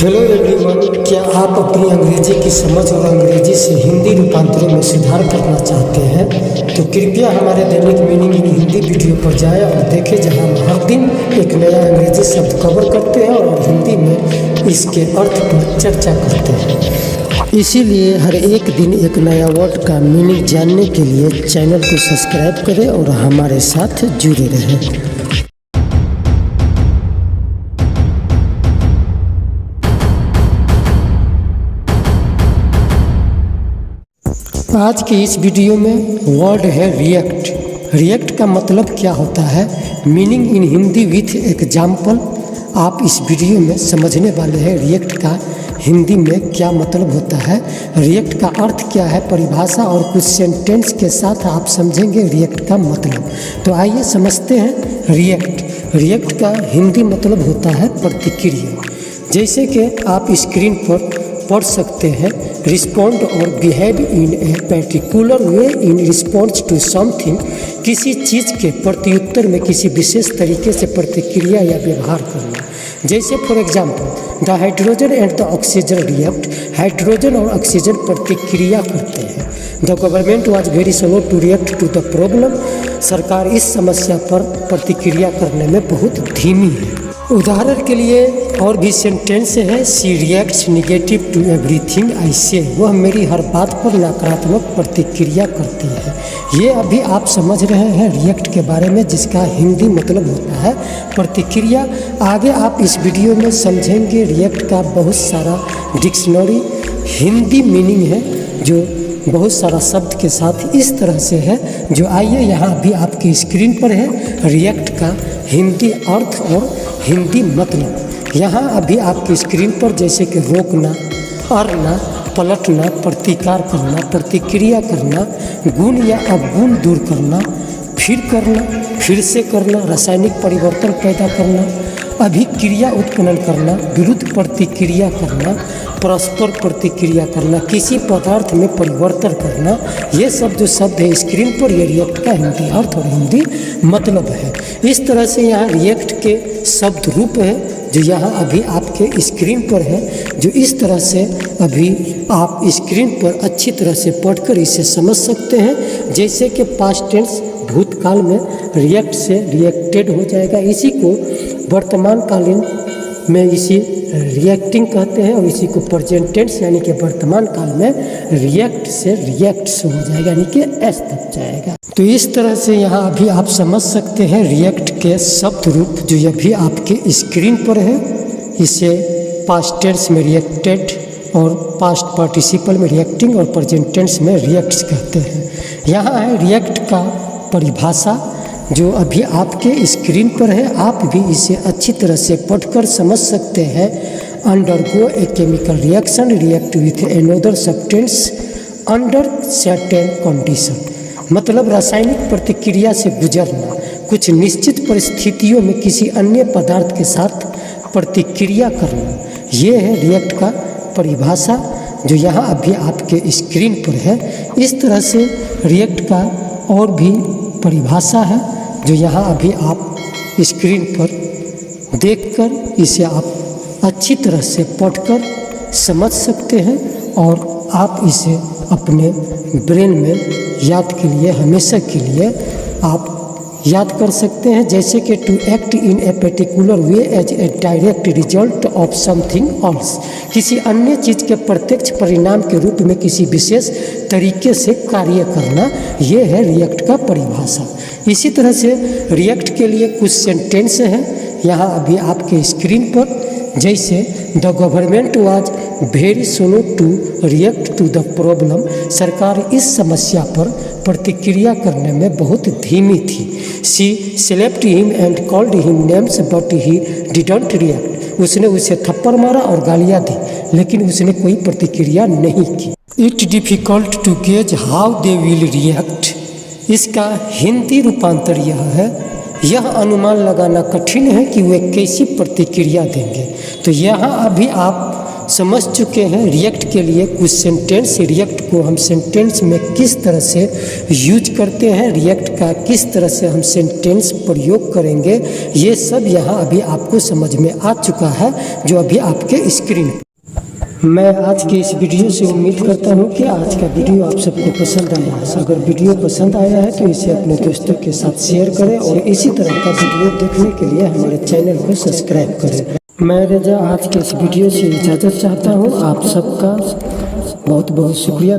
Hello everyone, क्या आप अपनी अंग्रेजी की समझ और अंग्रेजी से हिंदी रूपांतरों में सुधार करना चाहते हैं? तो कृपया हमारे दैनिक मीनिंग इन हिंदी वीडियो पर जाएं और देखें, जहां हम हर दिन एक नया अंग्रेजी शब्द कवर करते हैं और हिंदी में इसके अर्थ पर चर्चा करते हैं। इसीलिए हर एक दिन एक नया वर्ड का मीनिंग जानने के लिए चैनल को सब्सक्राइब करें और हमारे साथ जुड़े रहें। आज की इस वीडियो में वर्ड है रिएक्ट। रिएक्ट का मतलब क्या होता है, meaning in Hindi with example आप इस वीडियो में समझने वाले हैं। रिएक्ट का हिंदी में क्या मतलब होता है, रिएक्ट का अर्थ क्या है, परिभाषा और कुछ सेंटेंस के साथ आप समझेंगे रिएक्ट का मतलब। तो आइए समझते हैं रिएक्ट। रिएक्ट का हिंदी मतलब होता है प्रतिक्रिया। जैसे कि आप स्क्रीन पर पढ़ सकते हैं, रिस्पॉन्ड और behave in a particular way in response to something, किसी चीज़ के प्रत्युत्तर में किसी विशेष तरीके से प्रतिक्रिया या व्यवहार करना। जैसे for example the hydrogen and the oxygen react, hydrogen और ऑक्सीजन प्रतिक्रिया करते हैं। The government was very slow to react to the problem, सरकार इस समस्या पर प्रतिक्रिया करने में बहुत धीमी है। उदाहरण के लिए और भी सेंटेंस है, she reacts negative to everything I say, वह मेरी हर बात पर नकारात्मक प्रतिक्रिया करती है। ये अभी आप समझ रहे हैं रिएक्ट के बारे में, जिसका हिंदी मतलब होता है प्रतिक्रिया। आगे आप इस वीडियो में समझेंगे रिएक्ट का बहुत सारा डिक्शनरी हिंदी मीनिंग है, जो बहुत सारा शब्द के साथ इस तरह से है, जो आइए यहाँ भी आपकी स्क्रीन पर है रिएक्ट का हिंदी अर्थ और हिंदी मतलब। यहाँ अभी आपकी स्क्रीन पर जैसे कि रोकना, अड़ना, पलटना, प्रतिकार करना, प्रतिक्रिया करना, गुण या अवगुण दूर करना, फिर से करना, रासायनिक परिवर्तन पैदा करना, अभिक्रिया उत्पन्न करना, विरुद्ध प्रतिक्रिया करना, परस्पर प्रतिक्रिया करना, किसी पदार्थ में परिवर्तन करना, ये सब जो शब्द है स्क्रीन पर, ये रिएक्ट का हिंदी अर्थ और हिंदी मतलब है। इस तरह से यहाँ रिएक्ट के शब्द रूप है जो यहाँ अभी आपके स्क्रीन पर है, जो इस तरह से अभी आप स्क्रीन पर अच्छी तरह से पढ़कर इसे समझ सकते हैं। जैसे कि पास्ट टेंस भूतकाल में रिएक्ट से रिएक्टेड हो जाएगा, इसी को वर्तमान कालीन में इसी रिएक्टिंग कहते हैं, और इसी को प्रेजेंट टेंस यानी कि वर्तमान काल में रिएक्ट से रिएक्ट्स हो जाएगा, यानी कि एस तक जाएगा। तो इस तरह से यहाँ अभी आप समझ सकते हैं रिएक्ट के शब्द रूप, जो ये भी आपके स्क्रीन पर है। इसे पास्ट टेंस में रिएक्टेड और पास्ट पार्टिसिपल में रिएक्टिंग और प्रेजेंट टेंस में रिएक्ट्स कहते हैं। यहाँ है रिएक्ट का परिभाषा, जो अभी आपके स्क्रीन पर है। आप भी इसे अच्छी तरह से पढ़कर समझ सकते हैं। Undergo a chemical reaction, react with another substance under certain condition, मतलब रासायनिक प्रतिक्रिया से गुजरना, कुछ निश्चित परिस्थितियों में किसी अन्य पदार्थ के साथ प्रतिक्रिया करना। ये है रिएक्ट का परिभाषा, जो यहाँ अभी आपके स्क्रीन पर है। इस तरह से रिएक्ट का और भी परिभाषा है, जो यहाँ अभी आप स्क्रीन पर देखकर इसे आप अच्छी तरह से पढ़कर समझ सकते हैं, और आप इसे अपने ब्रेन में याद के लिए, हमेशा के लिए आप याद कर सकते हैं। जैसे कि to act in a particular way as a direct result of something else, किसी अन्य चीज़ के प्रत्यक्ष परिणाम के रूप में किसी विशेष तरीके से कार्य करना, ये है रिएक्ट का परिभाषा। इसी तरह से रिएक्ट के लिए कुछ सेंटेंस हैं यहाँ अभी आपके स्क्रीन पर, जैसे the government was very slow to react to the problem, सरकार इस समस्या पर प्रतिक्रिया करने में बहुत धीमी थी। She slapped him and called him names but he didn't react, उसने उसे थप्पड़ मारा और गालियाँ दी, लेकिन उसने कोई प्रतिक्रिया नहीं की। It difficult to gauge how they will react, इसका हिंदी रूपांतर यह है, यह अनुमान लगाना कठिन है कि वे कैसी प्रतिक्रिया देंगे। तो यहाँ अभी आप समझ चुके हैं रिएक्ट के लिए कुछ सेंटेंस। रिएक्ट को हम सेंटेंस में किस तरह से यूज करते हैं, रिएक्ट का किस तरह से हम सेंटेंस प्रयोग करेंगे, ये सब यहाँ अभी आपको समझ में आ चुका है जो अभी आपके स्क्रीन। मैं आज के इस वीडियो से उम्मीद करता हूँ कि आज का वीडियो आप सबको पसंद आया है। अगर वीडियो पसंद आया है तो इसे अपने दोस्तों के साथ शेयर करें और इसी तरह का वीडियो देखने के लिए हमारे चैनल को सब्सक्राइब करें। मैं रजा आज के इस वीडियो से इजाज़त चाहता हूँ। आप सबका बहुत बहुत शुक्रिया।